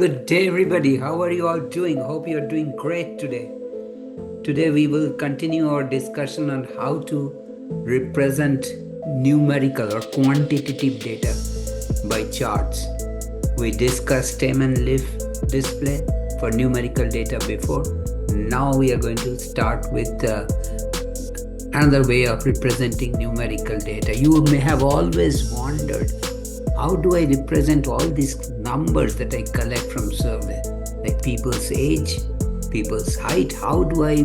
Good day, everybody. How are you all doing? Hope you're doing great today. Today, we will continue our discussion on how to represent numerical or quantitative data by charts. We discussed stem and leaf display for numerical data before. Now, we are going to start with another way of representing numerical data. You may have always wondered, how do I represent all these numbers that I collect from survey, like people's age, people's height? How do I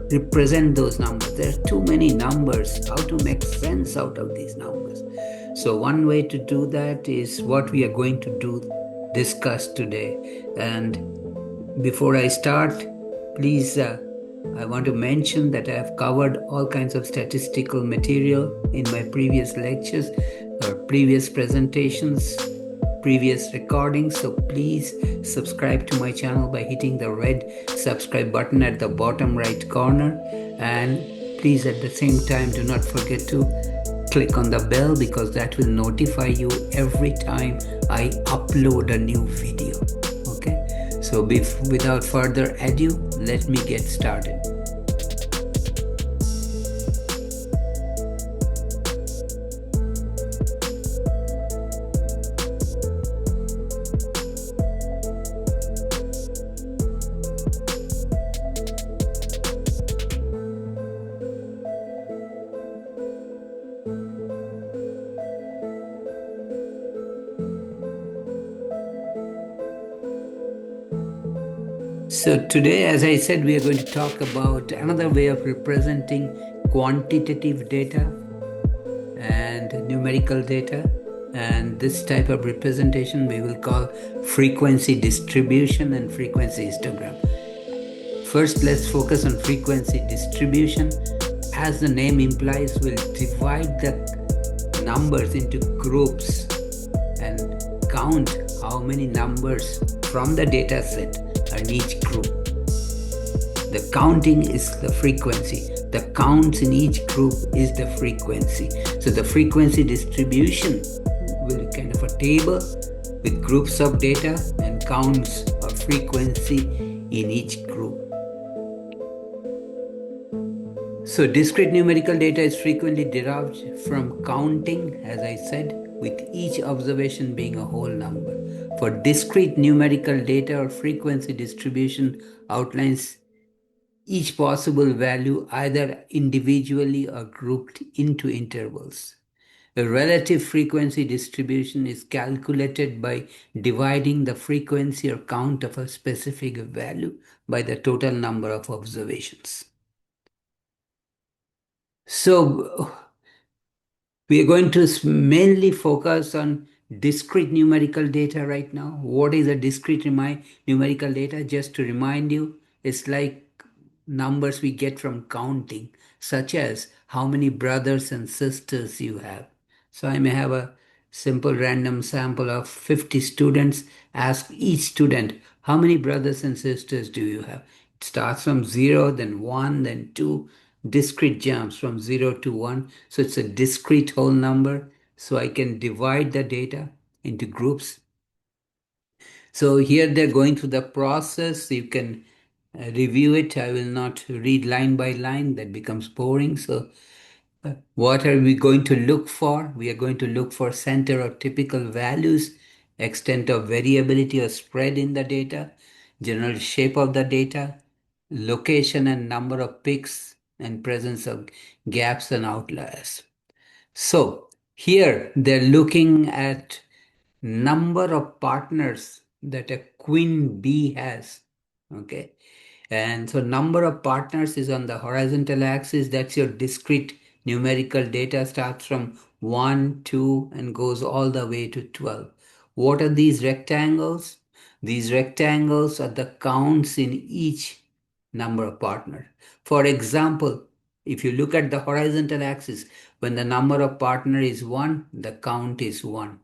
represent those numbers? There are too many numbers. How to make sense out of these numbers? So one way to do that is what we are going to discuss today. And before I start, please, I want to mention that I have covered all kinds of statistical material in my previous lectures or previous presentations, previous recordings. So please subscribe to my channel by hitting the red subscribe button at the bottom right corner. And please, at the same time, do not forget to click on the bell, because that will notify you every time I upload a new video. Okay, so without further ado, let me get started. So today, as I said, we are going to talk about another way of representing quantitative data and numerical data. And this type of representation we will call frequency distribution and frequency histogram. First, let's focus on frequency distribution. As the name implies, we'll divide the numbers into groups and count how many numbers from the data set are in each group. The counting is the frequency. The counts in each group is the frequency. So the frequency distribution will be kind of a table with groups of data and counts of frequency in each group. So discrete numerical data is frequently derived from counting, as I said, with each observation being a whole number. For discrete numerical data, or frequency distribution outlines each possible value either individually or grouped into intervals. A relative frequency distribution is calculated by dividing the frequency or count of a specific value by the total number of observations. So we are going to mainly focus on discrete numerical data right now. What is a discrete numerical data? Just to remind you, it's like numbers we get from counting, such as how many brothers and sisters you have. So I may have a simple random sample of 50 students. Ask each student, how many brothers and sisters do you have? It starts from 0, then 1, then 2, discrete jumps from 0 to 1. So it's a discrete whole number. So I can divide the data into groups. So here they're going through the process. You can review it. I will not read line by line. That becomes boring. So what are we going to look for? We are going to look for center or typical values, extent of variability or spread in the data, general shape of the data, location and number of peaks, and presence of gaps and outliers. So here they're looking at number of partners that a queen bee has. Okay. And so number of partners is on the horizontal axis. That's your discrete numerical data, starts from 1, 2, and goes all the way to 12. What are these rectangles? These rectangles are the counts in each number of partners. For example, if you look at the horizontal axis, when the number of partner is 1, the count is 1.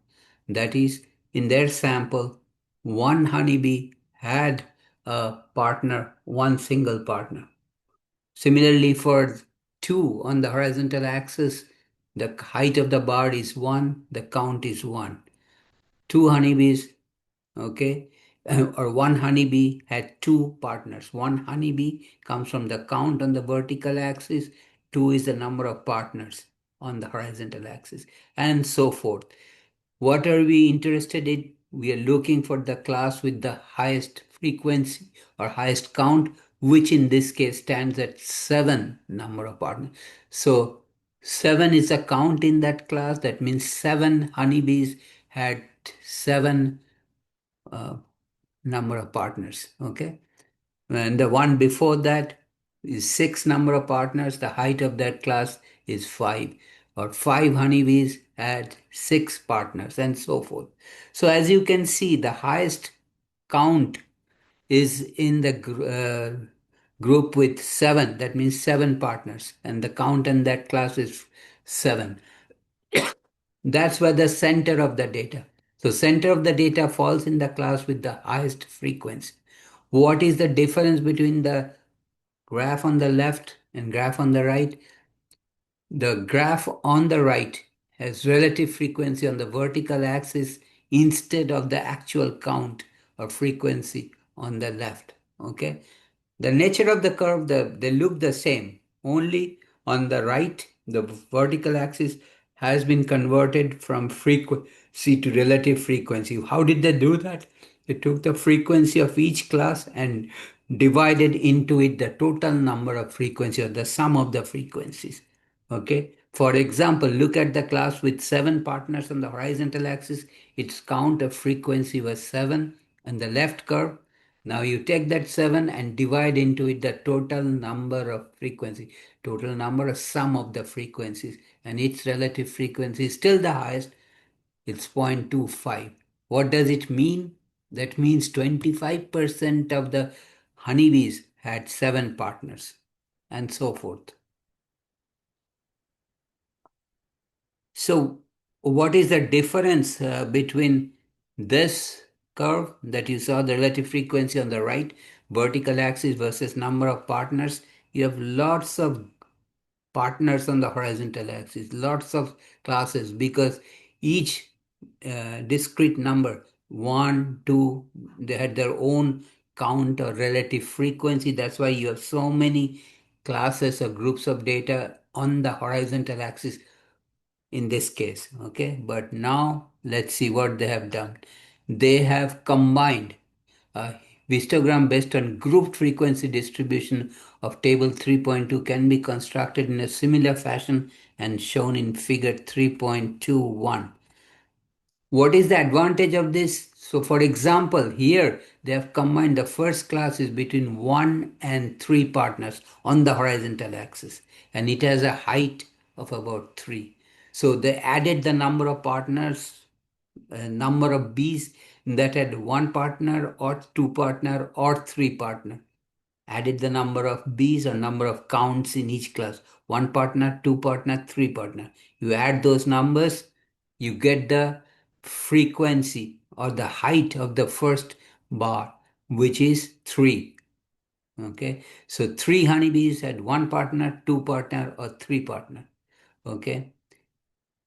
That is, in their sample, one honeybee had a partner, one single partner. Similarly, for 2 on the horizontal axis, the height of the bird is 1, the count is 1. 2 honeybees okay? Or one honeybee had two partners. One honeybee comes from the count on the vertical axis, two is the number of partners on the horizontal axis, and so forth. What are we interested in? We are looking for the class with the highest frequency or highest count, which in this case stands at seven number of partners. So seven is a count in that class. That means seven honeybees had seven uh, number of partners. Okay. And the one before that is six number of partners. The height of that class is five. Or five honeybees had six partners and so forth. So as you can see, the highest count is in the group with seven. That means seven partners. And the count in that class is seven. That's where the center of the data. So center of the data falls in the class with the highest frequency. What is the difference between the graph on the left and graph on the right? The graph on the right has relative frequency on the vertical axis instead of the actual count or frequency on the left. Okay. The nature of the curve, they look the same. Only on the right, the vertical axis has been converted from frequency to relative frequency. How did they do that? They took the frequency of each class and divided into it the total number of frequency or the sum of the frequencies. Okay. For example, look at the class with seven partners on the horizontal axis. Its count of frequency was seven, and the left curve. Now you take that 7 and divide into it the total number of frequency, total number of sum of the frequencies, and its relative frequency is still the highest, it's 0.25. What does it mean? That means 25% of the honeybees had seven partners, and so forth. So, what is the difference between this curve that you saw, the relative frequency on the right, vertical axis versus number of partners? You have lots of partners on the horizontal axis, lots of classes because each discrete number, one, two, they had their own count or relative frequency. That's why you have so many classes or groups of data on the horizontal axis in this case. Okay, but now let's see what they have done. They have combined a histogram based on grouped frequency distribution of table 3.2 can be constructed in a similar fashion and shown in figure 3.21. What is the advantage of this? So for example, here they have combined the first class is between 1 and 3 partners on the horizontal axis, and it has a height of about 3. So they added the number of partners, number of bees that had one partner or two partner or three partner, added the number of bees or number of counts in each class, one partner, two partner, three partner. You add those numbers, you get the frequency or the height of the first bar, which is 3. Okay, so 3 honeybees had one partner, two partner, or three partner. Okay,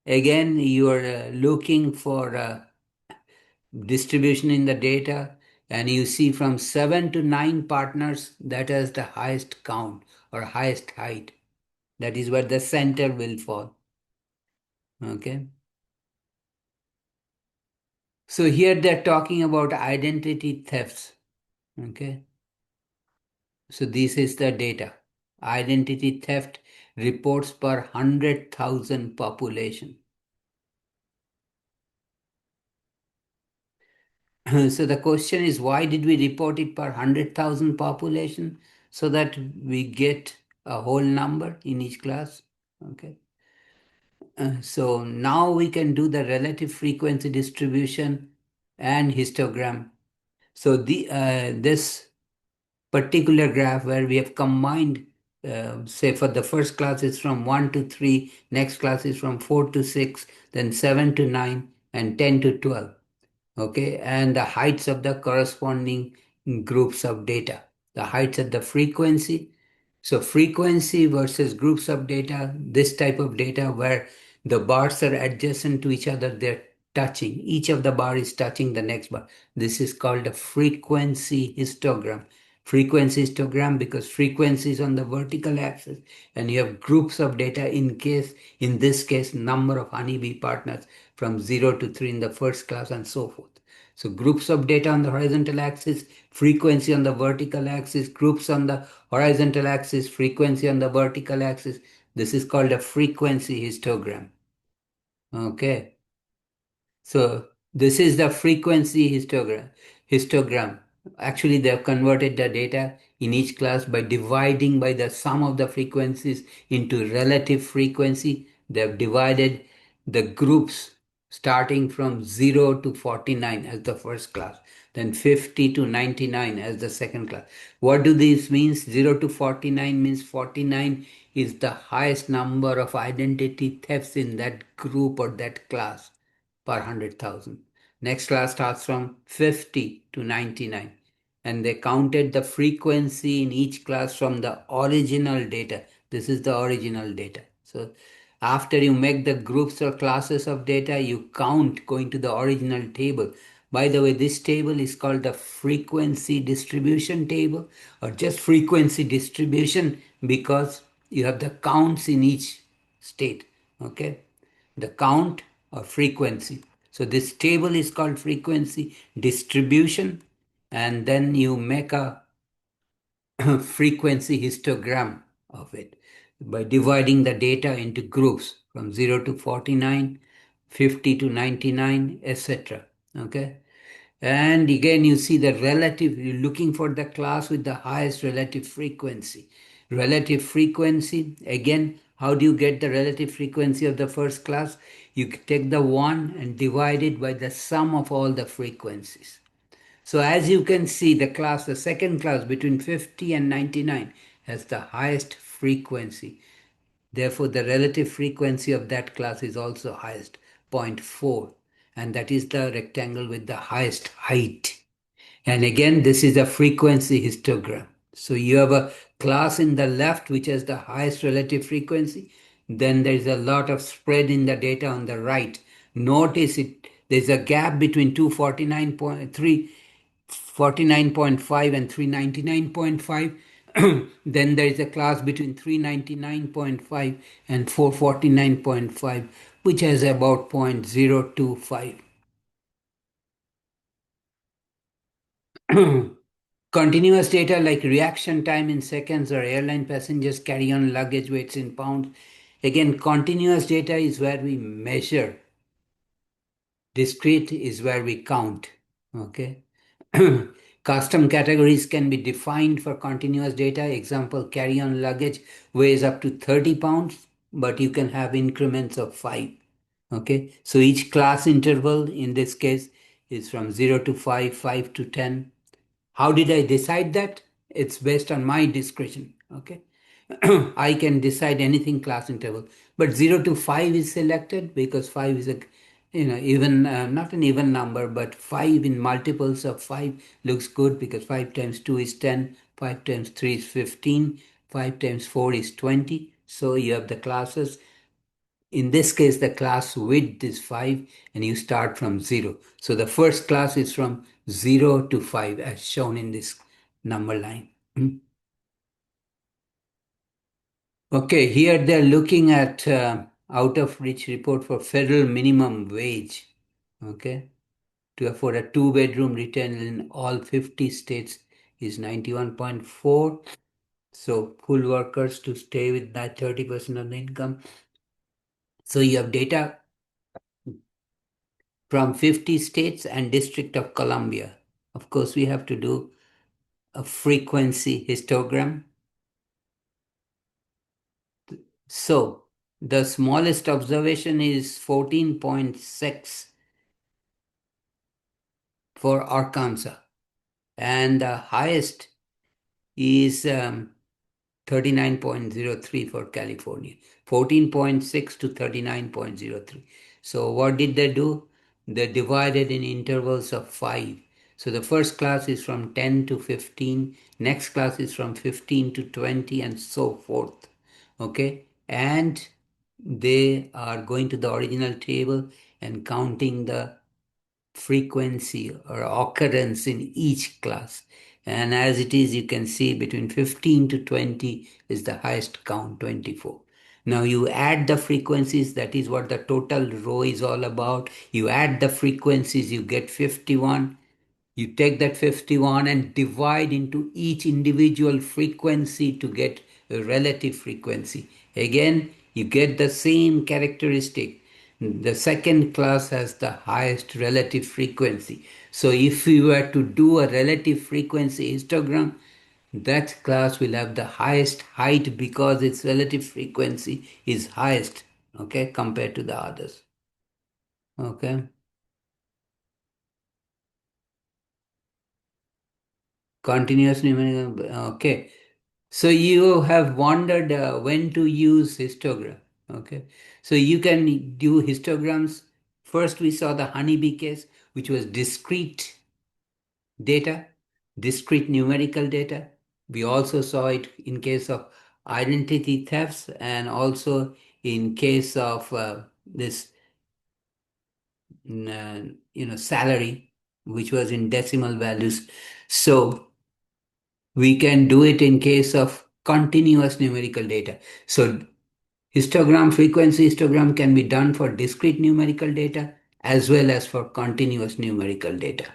again you are looking for distribution in the data, and you see from 7 to 9 partners that has the highest count or highest height. That is where the center will fall. Okay, so here they're talking about identity thefts. Okay, so this is the data. Identity theft reports per 100,000 population. So the question is, why did we report it per 100,000 population? So that we get a whole number in each class. Okay. So now we can do the relative frequency distribution and histogram. So this particular graph where we have combined, say for the first class is from 1 to 3, next class is from 4 to 6, then 7 to 9, and 10 to 12. Okay, and the heights of the corresponding groups of data, the heights of the frequency. So frequency versus groups of data, this type of data where the bars are adjacent to each other, they're touching. Each of the bar is touching the next bar. This is called a frequency histogram. Frequency histogram because frequency is on the vertical axis and you have groups of data in this case, number of honeybee partners from 0 to 3 in the first class and so forth. So groups of data on the horizontal axis, frequency on the vertical axis, groups on the horizontal axis, frequency on the vertical axis. This is called a frequency histogram. Okay. So this is the frequency histogram. Actually, they have converted the data in each class by dividing by the sum of the frequencies into relative frequency. They have divided the groups starting from 0 to 49 as the first class, then 50 to 99 as the second class. What do these means? 0 to 49 means 49 is the highest number of identity thefts in that group or that class per 100,000. Next class starts from 50 to 99. And they counted the frequency in each class from the original data. This is the original data. So after you make the groups or classes of data, you count going to the original table. By the way, this table is called the frequency distribution table or just frequency distribution because you have the counts in each state. Okay, the count or frequency. So this table is called frequency distribution, and then you make a frequency histogram of it by dividing the data into groups from 0 to 49, 50 to 99, etc. Okay. And again, you see the relative, you're looking for the class with the highest relative frequency. Relative frequency, again, how do you get the relative frequency of the first class? You take the 1 and divide it by the sum of all the frequencies. So as you can see, the second class between 50 and 99 has the highest frequency. Therefore, the relative frequency of that class is also highest, 0.4. And that is the rectangle with the highest height. And again, this is a frequency histogram. So you have a class in the left which has the highest relative frequency. Then there's a lot of spread in the data on the right. Notice there's a gap between 249.5 and 399.5. Then there is a class between 399.5 and 449.5, which has about 0.025. Continuous data like reaction time in seconds or airline passengers carry on luggage weights in pounds. Again, continuous data is where we measure. Discrete is where we count. Okay. Custom categories can be defined for continuous data. Example, carry-on luggage weighs up to 30 pounds, but you can have increments of 5. Okay. So each class interval in this case is from 0 to 5, 5 to 10. How did I decide that? It's based on my discretion. Okay. I can decide anything class interval, but 0 to 5 is selected because 5 is a even not an even number, but 5 in multiples of 5 looks good because 5 times 2 is 10, 5 times 3 is 15, 5 times 4 is 20. So you have the classes. In this case, the class width is 5 and you start from 0. So the first class is from 0 to 5 as shown in this number line. Okay, here they're looking at out of reach report for federal minimum wage. Okay, to afford a two-bedroom retail in all 50 states is 91.4. So full workers to stay with that 30% of the income. So you have data from 50 states and District of Columbia. Of course, we have to do a frequency histogram. So the smallest observation is 14.6 for Arkansas, and the highest is 39.03 for California, 14.6 to 39.03. So what did they do? They divided in intervals of 5. So the first class is from 10 to 15, next class is from 15 to 20, and so forth. Okay, and they are going to the original table and counting the frequency or occurrence in each class. And as it is, you can see between 15 to 20 is the highest count, 24. Now you add the frequencies, that is what the total row is all about. You add the frequencies, you get 51. You take that 51 and divide into each individual frequency to get a relative frequency. Again, you get the same characteristic. The second class has the highest relative frequency. So if we were to do a relative frequency histogram, that class will have the highest height because its relative frequency is highest, okay, compared to the others. Okay. Continuous numerical. Okay. So you have wondered when to use histogram. Okay. So you can do histograms. First, we saw the honeybee case, which was discrete data, discrete numerical data. We also saw it in case of identity thefts and also in case of this, salary, which was in decimal values. So we can do it in case of continuous numerical data. So frequency histogram can be done for discrete numerical data as well as for continuous numerical data.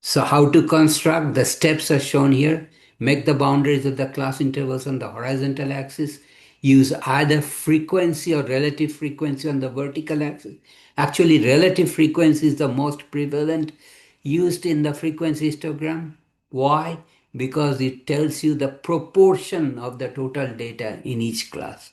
So how to construct? The steps are shown here. Make the boundaries of the class intervals on the horizontal axis. Use either frequency or relative frequency on the vertical axis. Actually, relative frequency is the most prevalent used in the frequency histogram. Why? Because it tells you the proportion of the total data in each class.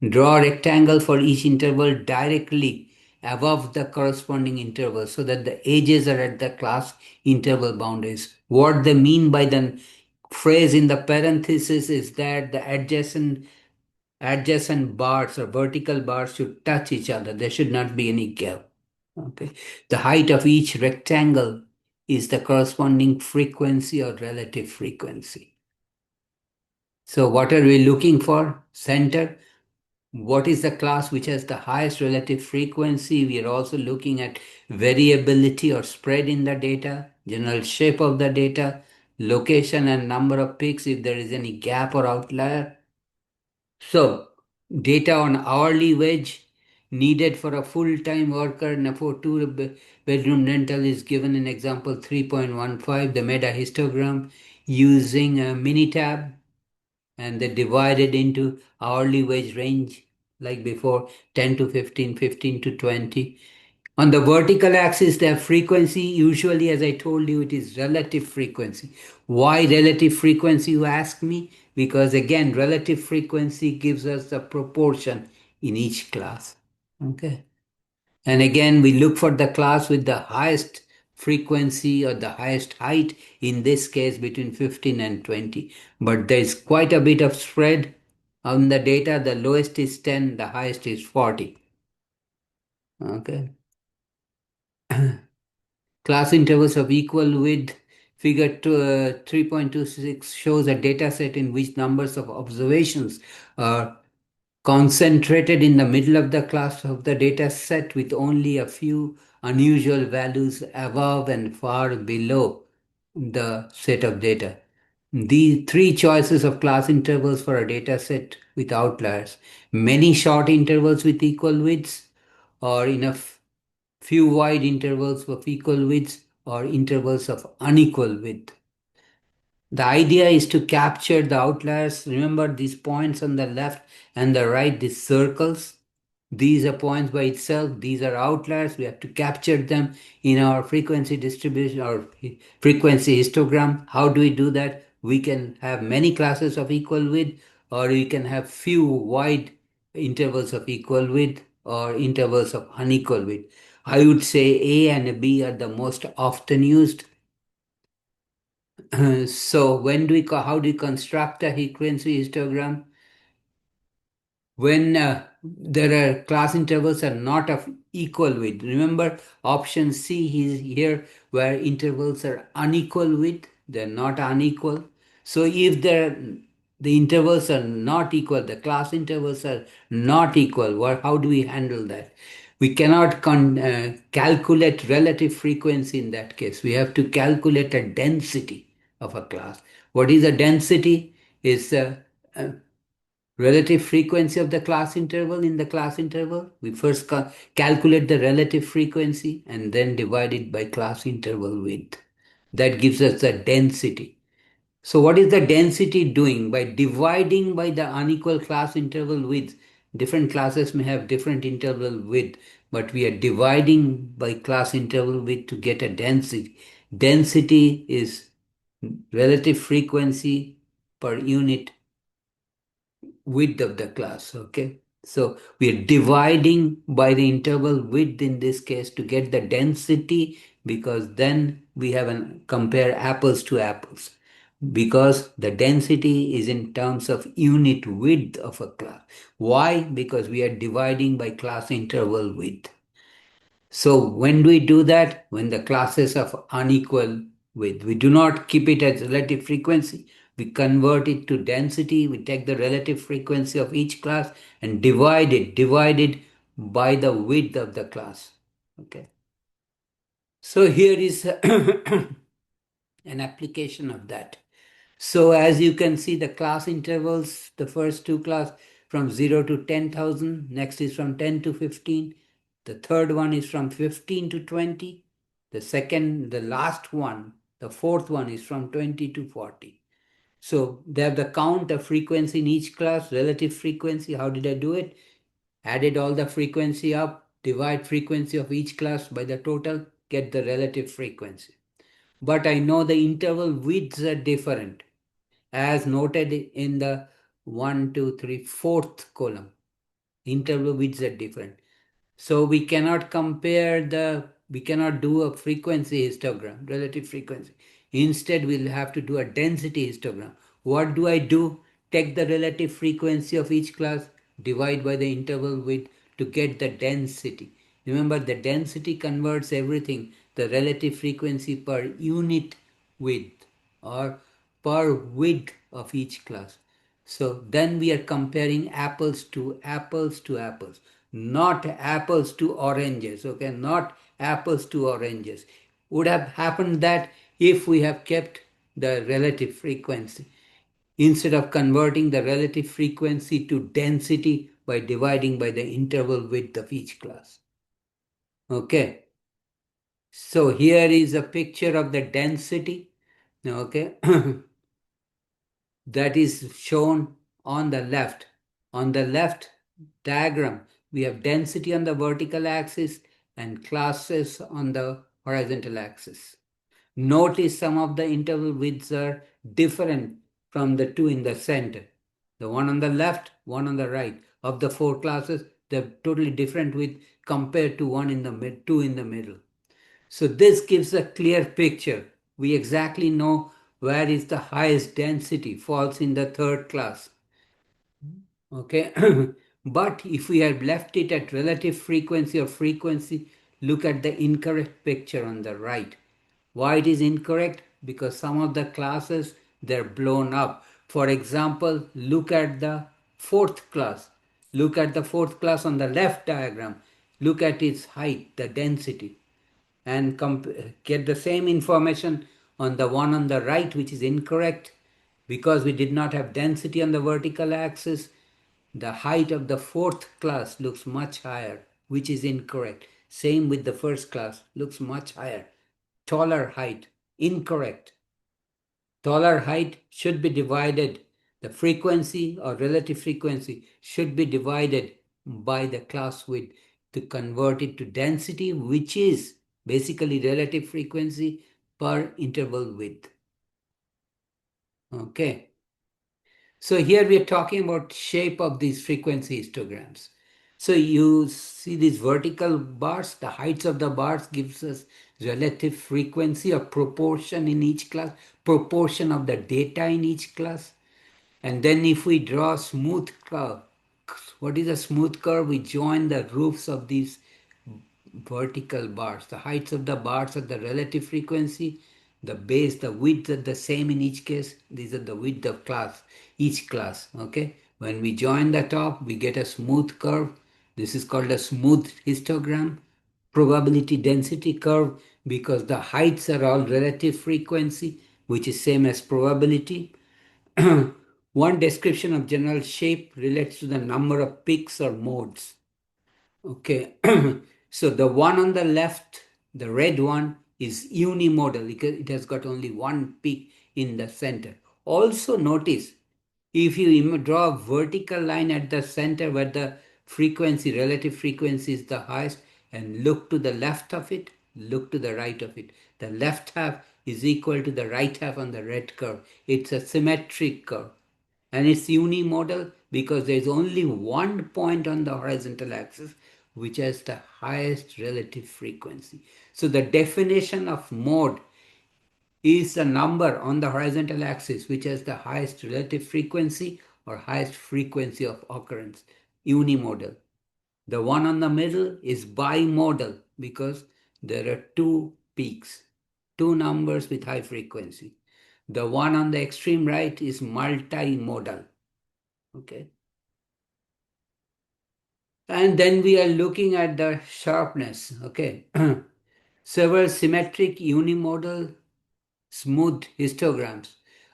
Draw a rectangle for each interval directly above the corresponding interval so that the edges are at the class interval boundaries. What they mean by the phrase in the parenthesis is that the adjacent bars or vertical bars should touch each other. There should not be any gap. Okay. The height of each rectangle is the corresponding frequency or relative frequency. So what are we looking for? Center. What is the class which has the highest relative frequency? We are also looking at variability or spread in the data, general shape of the data, location and number of peaks if there is any gap or outlier. So, data on hourly wage needed for a full-time worker in a bedroom rental is given in example 3.15. They made a histogram using a Minitab and they divided into hourly wage range like before 10 to 15, 15 to 20. On the vertical axis, the frequency, usually, as I told you, it is relative frequency. Why relative frequency, you ask me? Because again, relative frequency gives us the proportion in each class. Okay. And again, we look for the class with the highest frequency or the highest height, in this case between 15 and 20. But there's quite a bit of spread on the data. The lowest is 10, the highest is 40. Okay. Class intervals of equal width. Figure 3.26 shows a data set in which numbers of observations are concentrated in the middle of the class of the data set with only a few unusual values above and far below the set of data. The three choices of class intervals for a data set with outliers: many short intervals with equal widths, or enough few wide intervals of equal widths, or intervals of unequal width. The idea is to capture the outliers. Remember these points on the left and the right, these circles. These are points by itself. These are outliers. We have to capture them in our frequency distribution or frequency histogram. How do we do that? We can have many classes of equal width, or we can have few wide intervals of equal width or intervals of unequal width. I would say A and B are the most often used. So how do we construct a frequency histogram? When there are class intervals are not of equal width. Remember option C is here where intervals are unequal width, they're not unequal. So if the intervals are not equal, the class intervals are not equal, how do we handle that? We cannot calculate relative frequency in that case. We have to calculate a density of a class. What is a density? Is the relative frequency of the class interval in the class interval. We first calculate the relative frequency and then divide it by class interval width. That gives us the density. So what is the density doing? By dividing by the unequal class interval width, different classes may have different interval width, but we are dividing by class interval width to get a density. Density is relative frequency per unit width of the class. Okay. So we are dividing by the interval width in this case to get the density, because then we have an compare apples to apples, because the density is in terms of unit width of a class. Why? Because we are dividing by class interval width. So when do we do that? When the classes of unequal width. We do not keep it as relative frequency. We convert it to density. We take the relative frequency of each class and divide it by the width of the class. Okay. So here is an application of that. So as you can see, the class intervals, the first two class from 0 to 10,000, next is from 10 to 15. The third one is from 15 to 20. The last one, the fourth one is from 20 to 40. So they have the count of frequency in each class, relative frequency. How did I do it? Added all the frequency up, divide frequency of each class by the total, get the relative frequency. But I know the interval widths are different, as noted in the 1, 2, 3, fourth column. Interval widths are different. So we cannot we cannot do a frequency histogram, relative frequency. Instead, we'll have to do a density histogram. What do I do? Take the relative frequency of each class, divide by the interval width to get the density. Remember, the density converts everything, the relative frequency per unit width or per width of each class. So then we are comparing apples to apples to apples, not apples to oranges, okay, not apples to oranges. Would have happened that if we have kept the relative frequency, instead of converting the relative frequency to density by dividing by the interval width of each class. Okay, so here is a picture of the density, okay. That is shown on the left. On the left diagram, we have density on the vertical axis and classes on the horizontal axis. Notice some of the interval widths are different from the two in the center. The one on the left, one on the right. Of the four classes, they're totally different with compared to one in the two in the middle. So this gives a clear picture. We exactly know where is the highest density, falls in the third class. Okay. But if we had left it at relative frequency or frequency, look at the incorrect picture on the right. Why it is incorrect? Because some of the classes, they're blown up. For example, look at the fourth class. Look at the fourth class on the left diagram. Look at its height, the density, and get the same information on the one on the right, which is incorrect because we did not have density on the vertical axis. The height of the fourth class looks much higher, which is incorrect. Same with the first class, looks much higher. Taller height, incorrect. Taller height should be divided, the frequency or relative frequency should be divided by the class width to convert it to density, which is basically relative frequency per interval width. Okay. So here we are talking about shape of these frequency histograms. So you see these vertical bars, the heights of the bars gives us relative frequency or proportion in each class, proportion of the data in each class. And then if we draw a smooth curve, what is a smooth curve? We join the roofs of these vertical bars. The heights of the bars are the relative frequency, the base, the width are the same in each case. These are the width of class, each class. Okay. When we join the top, we get a smooth curve. This is called a smooth histogram. Probability density curve because the heights are all relative frequency, which is same as probability. One description of general shape relates to the number of peaks or modes. Okay, so the one on the left, the red one, is unimodal because it has got only one peak in the center. Also notice, if you draw a vertical line at the center where the frequency, relative frequency is the highest, and look to the left of it, look to the right of it. The left half is equal to the right half on the red curve. It's a symmetric curve. And it's unimodal because there's only one point on the horizontal axis which has the highest relative frequency. So the definition of mode is the number on the horizontal axis which has the highest relative frequency or highest frequency of occurrence, unimodal. The one on the middle is bimodal because there are two peaks, two numbers with high frequency. The one on the extreme right is multimodal. Okay. And then we are looking at the sharpness. Okay. Several symmetric unimodal smooth histograms.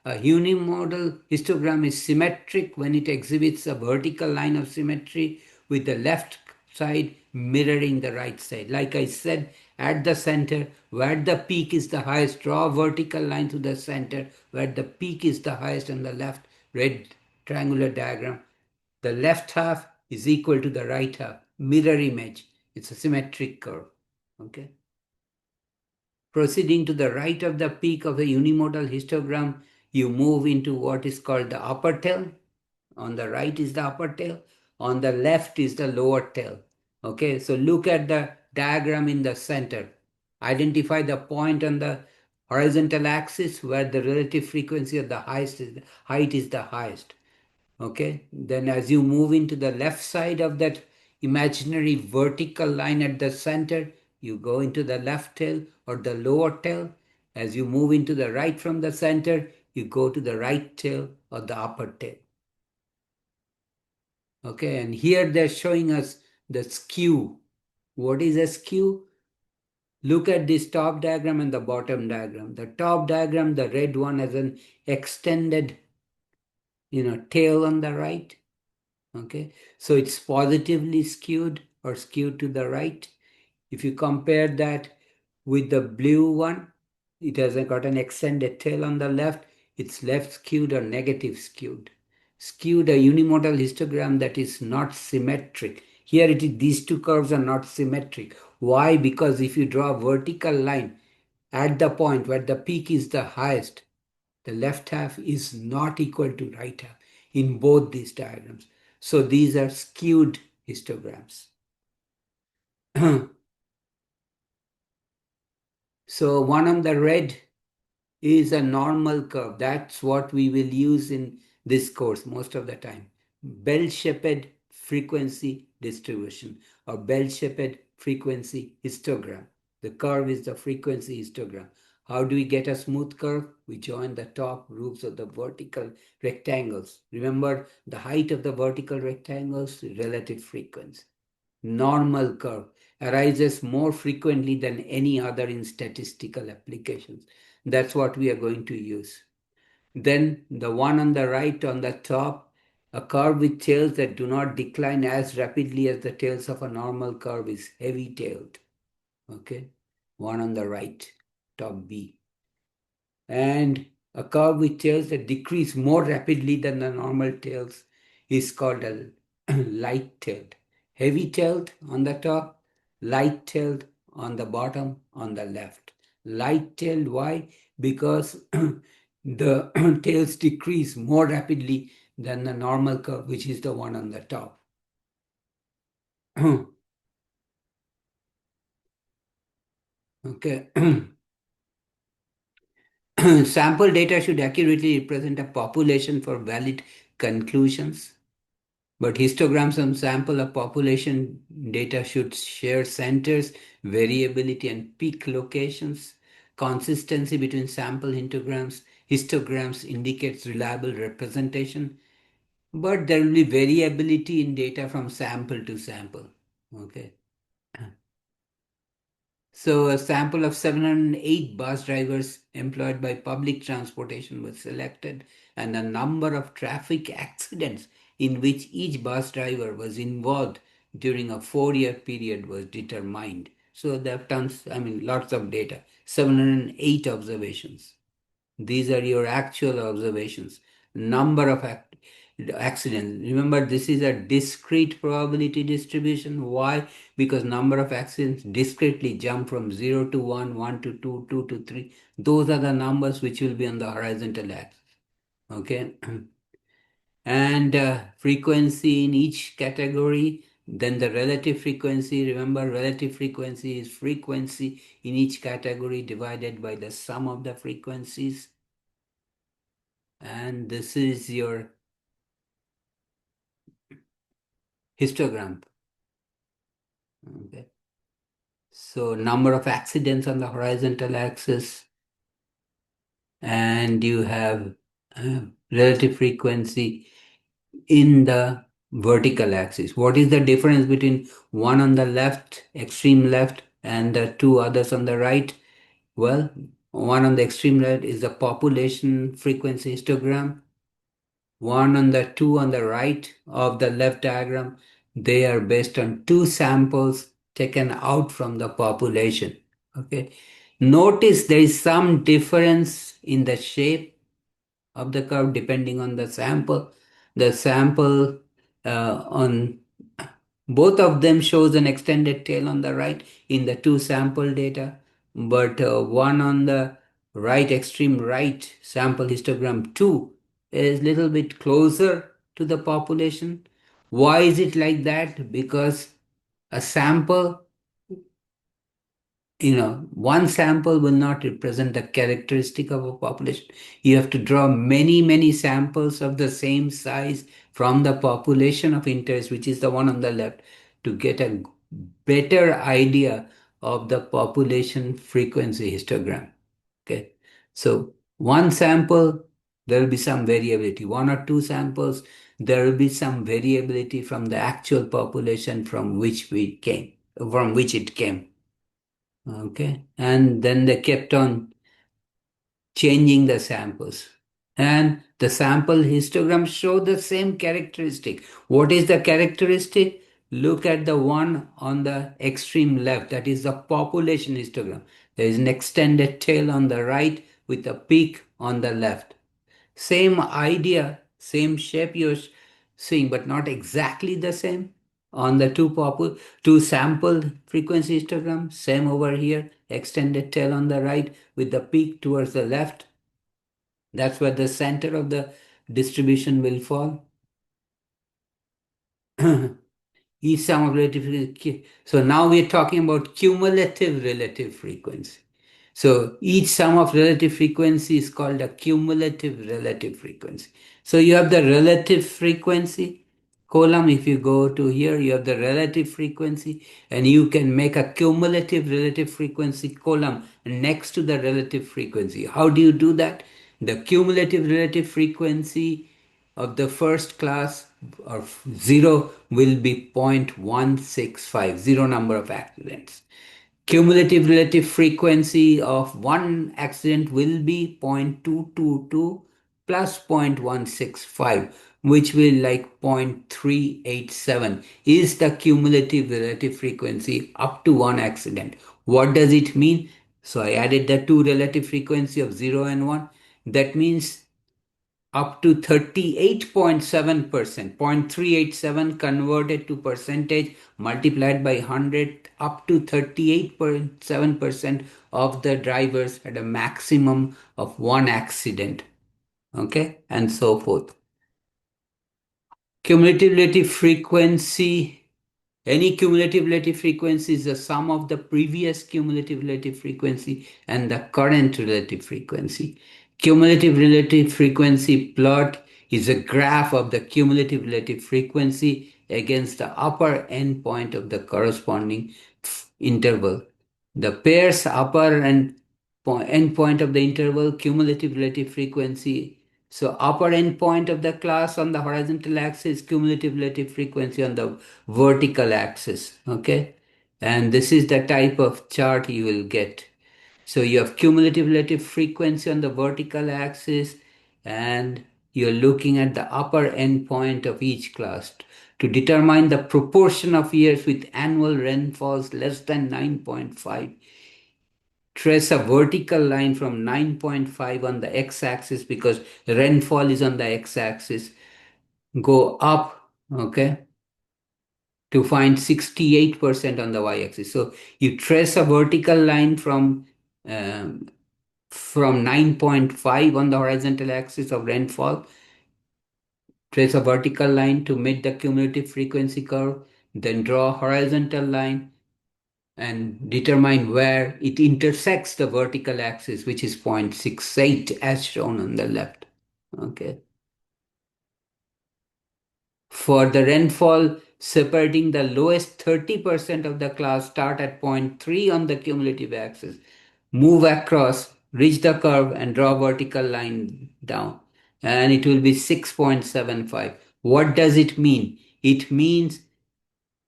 A unimodal histogram is symmetric when it exhibits a vertical line of symmetry with the left side mirroring the right side. Like I said, at the center, where the peak is the highest, draw a vertical line to the center, where the peak is the highest on the left, red triangular diagram. The left half is equal to the right half, mirror image. It's a symmetric curve. Okay. Proceeding to the right of the peak of the unimodal histogram, you move into what is called the upper tail. On the right is the upper tail. On the left is the lower tail. Okay, so look at the diagram in the center. Identify the point on the horizontal axis where the relative frequency of the height is the highest. Okay, then as you move into the left side of that imaginary vertical line at the center, you go into the left tail or the lower tail. As you move into the right from the center, you go to the right tail or the upper tail. Okay, and here they're showing us the skew. What is a skew? Look at this top diagram and the bottom diagram. The top diagram, the red one, has an extended, tail on the right. Okay, so it's positively skewed or skewed to the right. If you compare that with the blue one, it has got an extended tail on the left. It's left skewed or negative skewed. Skewed, a unimodal histogram that is not symmetric. Here it is, these two curves are not symmetric. Why? Because if you draw a vertical line at the point where the peak is the highest, the left half is not equal to right half in both these diagrams. So these are skewed histograms. So one on the red is a normal curve. That's what we will use in this course most of the time. Bell-shaped frequency distribution or bell-shaped frequency histogram. The curve is the frequency histogram. How do we get a smooth curve? We join the top roofs of the vertical rectangles. Remember, the height of the vertical rectangles, relative frequency. Normal curve arises more frequently than any other in statistical applications. That's what we are going to use. Then the one on the right on the top, a curve with tails that do not decline as rapidly as the tails of a normal curve is heavy-tailed. Okay, one on the right, top B. And a curve with tails that decrease more rapidly than the normal tails is called a light-tailed. Heavy-tailed on the top, light-tailed on the bottom, on the left. Light-tailed, why? Because the tails decrease more rapidly than the normal curve, which is the one on the top. Okay. Sample data should accurately represent a population for valid conclusions. But histograms and sample of population data should share centers, variability, and peak locations. Consistency between sample histograms indicates reliable representation. but there will be variability in data from sample to sample. Okay. So a sample of 708 bus drivers employed by public transportation was selected, and the number of traffic accidents in which each bus driver was involved during a 4-year period was determined. So they have tons, I mean, lots of data, 708 observations. These are your actual observations. Number of accidents. Remember, this is a discrete probability distribution. Why? Because number of accidents discretely jump from 0 to 1, 1 to 2, 2 to 3. Those are the numbers which will be on the horizontal axis. Okay. And frequency in each category. Then the relative frequency. Remember, relative frequency is frequency in each category divided by the sum of the frequencies. And this is your histogram. Okay. So number of accidents on the horizontal axis, and you have relative frequency in the vertical axis. What is the difference between one on the left, extreme left, and the two others on the right? Well, one on the extreme right is the population frequency histogram. One on the two on the right of the left diagram, they are based on two samples taken out from the population. Okay. Notice there is some difference in the shape of the curve depending on the sample. The sample on both of them shows an extended tail on the right in the two sample data, but one on the right, extreme right sample histogram 2 is little bit closer to the population. Why is it like that? Because a sample, one sample will not represent the characteristic of a population. You have to draw many, many samples of the same size from the population of interest, which is the one on the left, to get a better idea of the population frequency histogram. Okay. So one sample, there will be some variability. One or two samples, there will be some variability from the actual population from which it came. Okay. And then they kept on changing the samples. And the sample histograms show the same characteristic. What is the characteristic? Look at the one on the extreme left, that is the population histogram. There is an extended tail on the right with a peak on the left. Same idea, same shape you're seeing, but not exactly the same. On the two sampled frequency histogram, same over here, extended tail on the right with the peak towards the left. That's where the center of the distribution will fall. Each sum of relative. So now we're talking about cumulative relative frequency. So each sum of relative frequency is called a cumulative relative frequency. So you have the relative frequency column. If you go to here, you have the relative frequency, and you can make a cumulative relative frequency column next to the relative frequency. How do you do that? The cumulative relative frequency of the first class of 0 will be 0.165, zero number of accidents. Cumulative relative frequency of one accident will be 0.222 plus 0.165, which will like 0.387 is the cumulative relative frequency up to one accident. What does it mean? So I added the two relative frequency of 0 and 1. That means up to 38.7%, 0.387 converted to percentage multiplied by 100, up to 38.7% of the drivers had a maximum of one accident. Okay, and so forth. Cumulative relative frequency. Any cumulative relative frequency is the sum of the previous cumulative relative frequency and the current relative frequency. Cumulative relative frequency plot is a graph of the cumulative relative frequency against the upper endpoint of the corresponding interval. The pair's upper and endpoint of the interval, cumulative relative frequency So upper end point of the class on the horizontal axis, cumulative relative frequency on the vertical axis. Okay. And this is the type of chart you will get. So you have cumulative relative frequency on the vertical axis, and you're looking at the upper end point of each class to determine the proportion of years with annual rainfalls less than 9.5. Trace a vertical line from 9.5 on the x-axis because rainfall is on the x-axis. Go up, okay, to find 68% on the y-axis. So you trace a vertical line um, from 9.5 on the horizontal axis of rainfall, trace a vertical line to meet the cumulative frequency curve, then draw a horizontal line and determine where it intersects the vertical axis, which is 0.68 as shown on the left. Okay. For the rainfall separating the lowest 30% of the class, start at point 3 on the cumulative axis, move across, reach the curve, and draw a vertical line down. And it will be 6.75. What does it mean? It means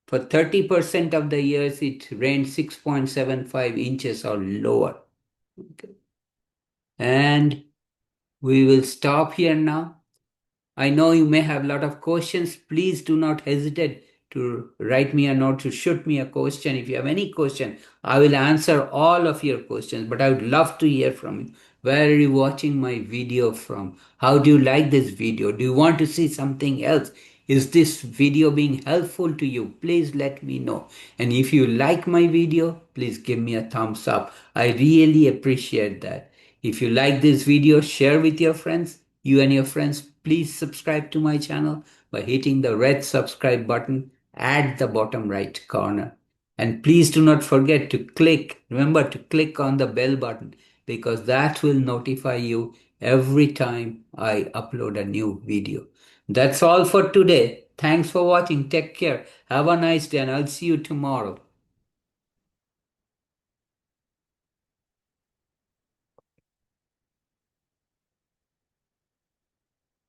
for 30% of the years, it rained 6.75 inches or lower. Okay. And we will stop here now. I know you may have a lot of questions. Please do not hesitate to write me a note, to shoot me a question. If you have any question, I will answer all of your questions, but I would love to hear from you. Where are you watching my video from? How do you like this video? Do you want to see something else? Is this video being helpful to you? Please let me know. And if you like my video, please give me a thumbs up. I really appreciate that. If you like this video, share with your friends. You and your friends, please subscribe to my channel by hitting the red subscribe button at the bottom right corner. And please do not forget to remember to click on the bell button because that will notify you every time I upload a new video. That's all for today. Thanks for watching. Take care. Have a nice day and I'll see you tomorrow.